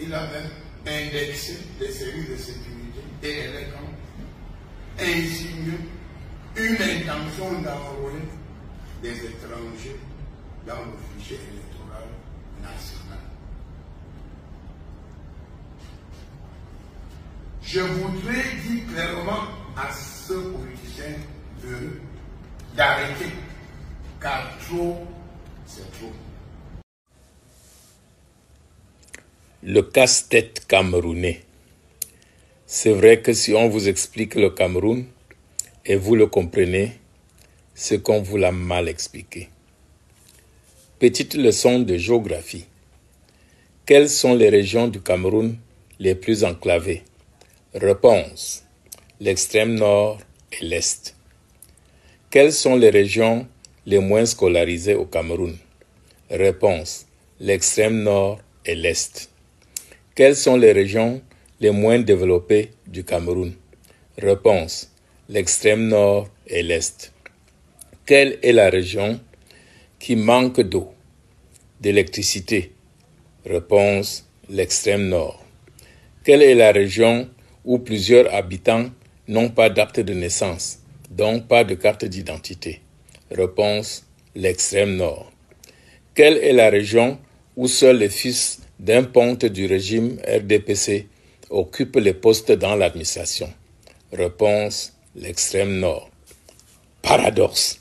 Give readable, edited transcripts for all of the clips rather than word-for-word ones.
il a même indexé les services de sécurité et ELECAM insigne une intention d'enrôler des étrangers dans le fichier électoral national. Je voudrais dire clairement à ce politicien d'arrêter, car trop, c'est trop. Le casse-tête camerounais. C'est vrai que si on vous explique le Cameroun et vous le comprenez, c'est qu'on vous l'a mal expliqué. Petite leçon de géographie. Quelles sont les régions du Cameroun les plus enclavées? Réponse: l'extrême nord et l'est. Quelles sont les régions les moins scolarisées au Cameroun? Réponse: l'extrême nord et l'est. Quelles sont les régions les moins développées du Cameroun? Réponse: l'extrême nord et l'est. Quelle est la région qui manque d'eau, d'électricité? Réponse: l'extrême nord. Quelle est la région où plusieurs habitants n'ont pas d'acte de naissance, donc pas de carte d'identité? Réponse: l'extrême nord. Quelle est la région où seuls les fils d'un ponte du régime RDPC occupent les postes dans l'administration? Réponse: l'extrême nord. Paradoxe.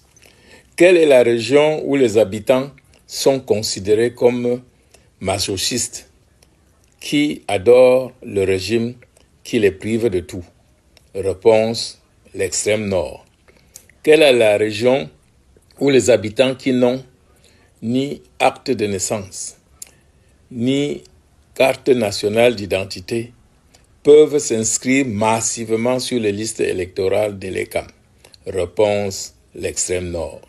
Quelle est la région où les habitants sont considérés comme masochistes, qui adorent le régime qui les prive de tout? Réponse: l'extrême nord. Quelle est la région où les habitants qui n'ont ni acte de naissance, ni carte nationale d'identité peuvent s'inscrire massivement sur les listes électorales de l'ELECAM? Réponse: l'extrême nord.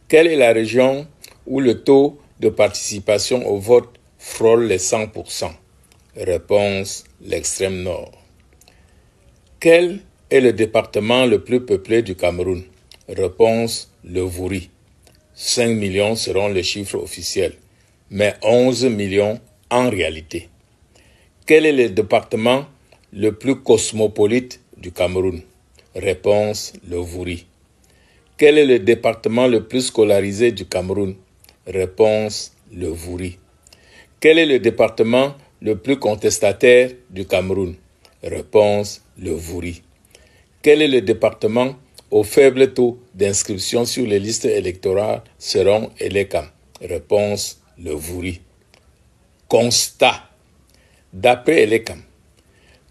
Quelle est la région où le taux de participation au vote frôle les 100%? Réponse: l'extrême nord. Quel est le département le plus peuplé du Cameroun? Réponse: le Vouri. 5 millions seront les chiffres officiels, mais 11 millions en réalité. Quel est le département le plus cosmopolite du Cameroun? Réponse: le Vouri. Quel est le département le plus scolarisé du Cameroun? Réponse: le Vouri. Quel est le département le plus contestataire du Cameroun? Réponse: le Vouri. Quel est le département au faible taux d'inscription sur les listes électorales selon ELECAM? Réponse: le Vouri. Constat. D'après ELECAM,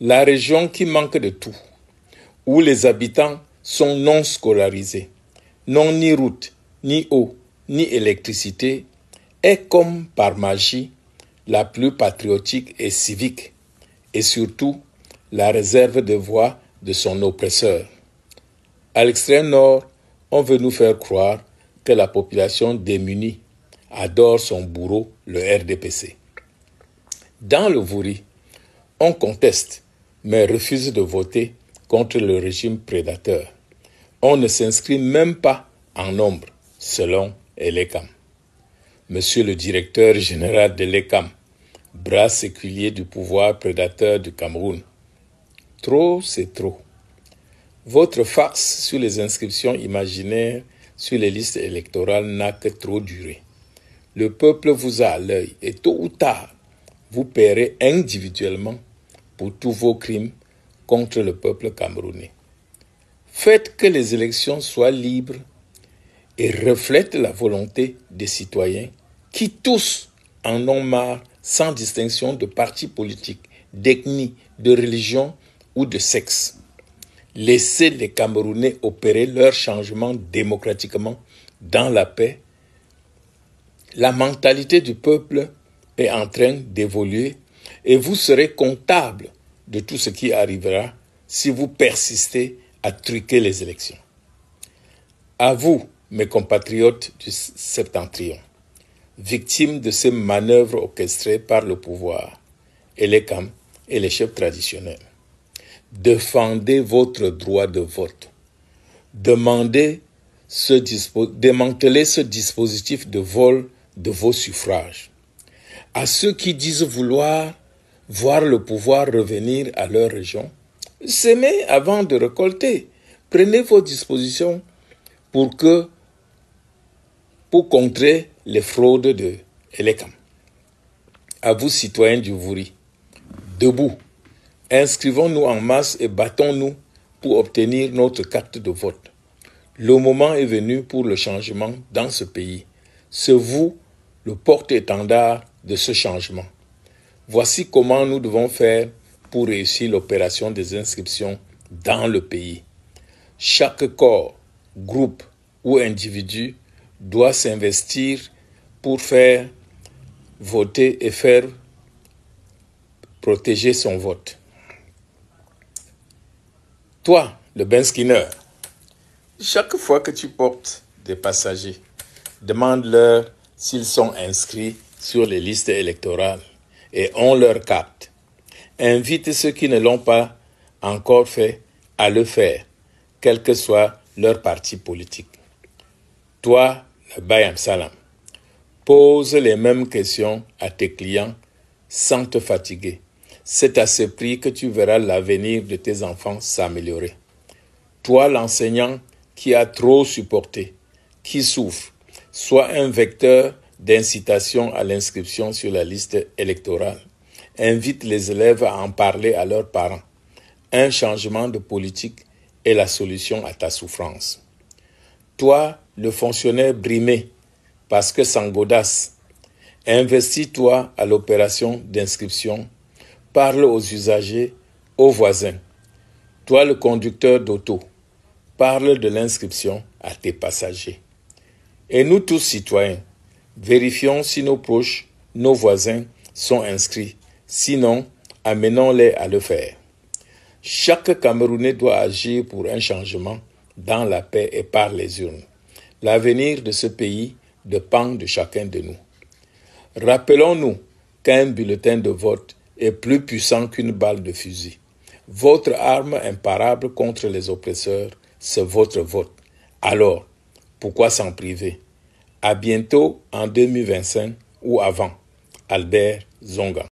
la région qui manque de tout, où les habitants sont non scolarisés, n'ont ni route, ni eau, ni électricité, est comme par magie la plus patriotique et civique, et surtout la réserve de voix de son oppresseur. À l'extrême nord, on veut nous faire croire que la population démunie adore son bourreau, le RDPC. Dans le Vouri, on conteste, mais refuse de voter contre le régime prédateur. On ne s'inscrit même pas en nombre, selon ELECAM. Monsieur le directeur général de l'ELECAM, bras séculier du pouvoir prédateur du Cameroun, trop c'est trop. Votre farce sur les inscriptions imaginaires sur les listes électorales n'a que trop duré. Le peuple vous a à l'œil et tôt ou tard, vous paierez individuellement pour tous vos crimes contre le peuple camerounais. Faites que les élections soient libres et reflètent la volonté des citoyens qui tous en ont marre sans distinction de parti politique, d'ethnie, de religion ou de sexe. Laissez les Camerounais opérer leur changement démocratiquement dans la paix. La mentalité du peuple est en train d'évoluer et vous serez comptable de tout ce qui arrivera si vous persistez à truquer les élections. À vous, mes compatriotes du Septentrion, victimes de ces manœuvres orchestrées par le pouvoir, ELECAM et les chefs traditionnels, défendez votre droit de vote. Démantelez ce dispositif de vol de vos suffrages. À ceux qui disent vouloir voir le pouvoir revenir à leur région. Semez avant de récolter. Prenez vos dispositions pour contrer les fraudes de Elekam. À vous, citoyens du Vouri, debout, inscrivons-nous en masse et battons-nous pour obtenir notre carte de vote. Le moment est venu pour le changement dans ce pays. C'est vous, le porte-étendard de ce changement. Voici comment nous devons faire pour réussir l'opération des inscriptions dans le pays. Chaque corps, groupe ou individu doit s'investir pour faire voter et faire protéger son vote. Toi, le Ben Skinner, chaque fois que tu portes des passagers, demande-leur s'ils sont inscrits sur les listes électorales et ont leur carte. Invite ceux qui ne l'ont pas encore fait à le faire, quel que soit leur parti politique. Toi, le Bayam Salam, pose les mêmes questions à tes clients sans te fatiguer. C'est à ce prix que tu verras l'avenir de tes enfants s'améliorer. Toi, l'enseignant qui a trop supporté, qui souffre, sois un vecteur d'incitation à l'inscription sur la liste électorale. Invite les élèves à en parler à leurs parents. Un changement de politique est la solution à ta souffrance. Toi, le fonctionnaire brimé, parce que sans godasse, investis-toi à l'opération d'inscription. Parle aux usagers, aux voisins. Toi, le conducteur d'auto, parle de l'inscription à tes passagers. Et nous tous citoyens, vérifions si nos proches, nos voisins sont inscrits. Sinon, amenons-les à le faire. Chaque Camerounais doit agir pour un changement dans la paix et par les urnes. L'avenir de ce pays dépend de chacun de nous. Rappelons-nous qu'un bulletin de vote est plus puissant qu'une balle de fusil. Votre arme imparable contre les oppresseurs, c'est votre vote. Alors, pourquoi s'en priver? À bientôt en 2025 ou avant. Albert Zonga.